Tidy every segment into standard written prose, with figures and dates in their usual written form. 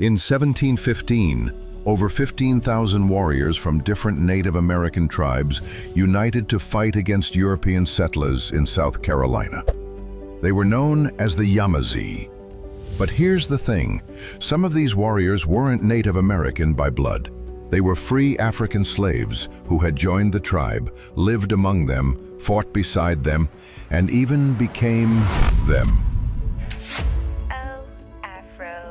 In 1715, over 15,000 warriors from different Native American tribes united to fight against European settlers in South Carolina. They were known as the Yamasee. But here's the thing, some of these warriors weren't Native American by blood. They were free African slaves who had joined the tribe, lived among them, fought beside them, and even became them.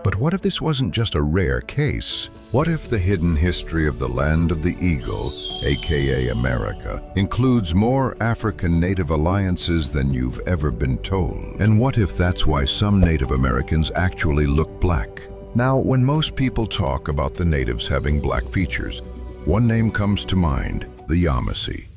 But what if this wasn't just a rare case? What if the hidden history of the land of the eagle, aka America, includes more African Native alliances than you've ever been told? And what if that's why some Native Americans actually look black? Now, when most people talk about the natives having black features, one name comes to mind, the Yamasee.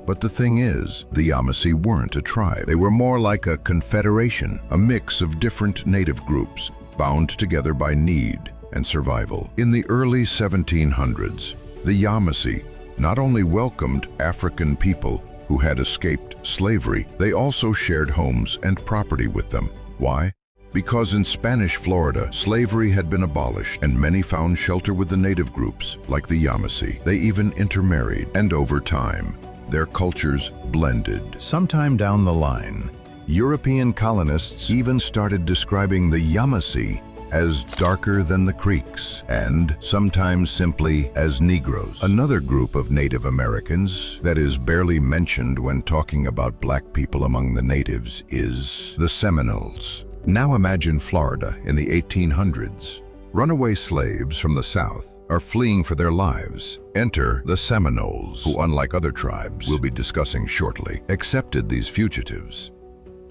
But the thing is, the Yamasee weren't a tribe. They were more like a confederation, a mix of different native groups, bound together by need and survival. In the early 1700s, the Yamasee not only welcomed African people who had escaped slavery, they also shared homes and property with them. Why? Because in Spanish Florida, slavery had been abolished and many found shelter with the native groups, like the Yamasee. They even intermarried, and over time, their cultures blended. Sometime down the line, European colonists even started describing the Yamasee as darker than the Creeks, and sometimes simply as Negroes. Another group of Native Americans that is barely mentioned when talking about black people among the natives is the Seminoles. Now imagine Florida in the 1800s. Runaway slaves from the South are fleeing for their lives. Enter the Seminoles, who, unlike other tribes we'll be discussing shortly, accepted these fugitives.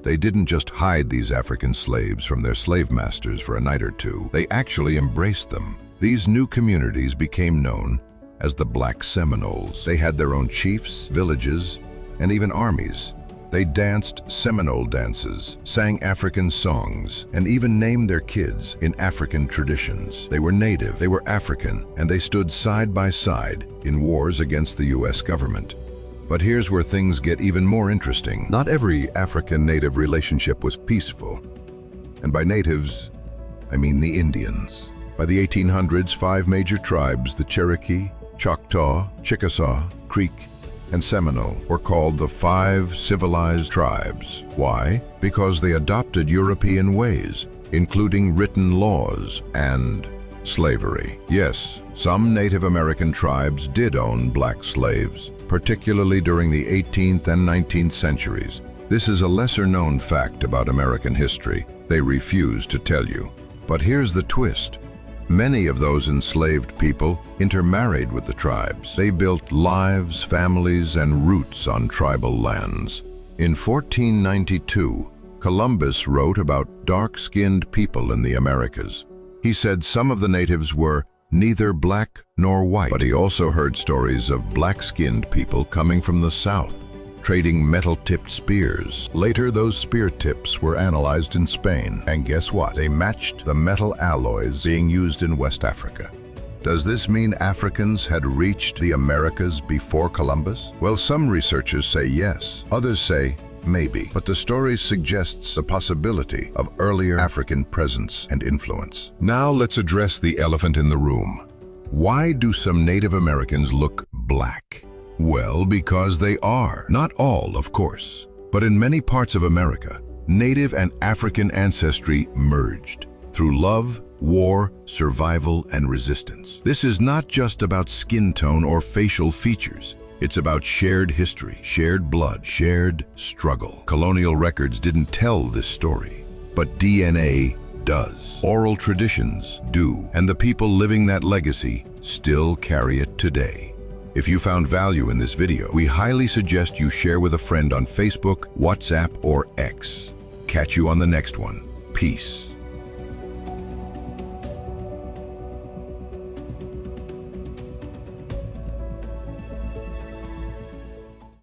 They didn't just hide these African slaves from their slave masters for a night or two. They actually embraced them. These new communities became known as the Black Seminoles. They had their own chiefs, villages, and even armies. They danced Seminole dances, sang African songs, and even named their kids in African traditions. They were native, they were African, and they stood side by side in wars against the US government. But here's where things get even more interesting. Not every African-native relationship was peaceful. And by natives, I mean the Indians. By the 1800s, 5 major tribes, the Cherokee, Choctaw, Chickasaw, Creek, and Seminole, were called the Five Civilized Tribes. Why? Because they adopted European ways, including written laws and slavery. Yes, some Native American tribes did own black slaves, particularly during the 18th and 19th centuries. This is a lesser-known fact about American history. They refuse to tell you. But here's the twist. Many of those enslaved people intermarried with the tribes. They built lives, families, and roots on tribal lands. In 1492, Columbus wrote about dark-skinned people in the Americas. He said some of the natives were neither black nor white, but he also heard stories of black-skinned people coming from the south, trading metal-tipped spears. Later, those spear tips were analyzed in Spain, and guess what? They matched the metal alloys being used in West Africa. Does this mean Africans had reached the Americas before Columbus? Well, some researchers say yes, others say maybe, but the story suggests the possibility of earlier African presence and influence. Now let's address the elephant in the room. Why do some Native Americans look black? Well, because they are. Not all, of course, but in many parts of America, Native and African ancestry merged through love, war, survival, and resistance. This is not just about skin tone or facial features. It's about shared history, shared blood, shared struggle. Colonial records didn't tell this story, but DNA does. Oral traditions do, and the people living that legacy still carry it today. If you found value in this video, we highly suggest you share with a friend on Facebook, WhatsApp, or X. Catch you on the next one. Peace.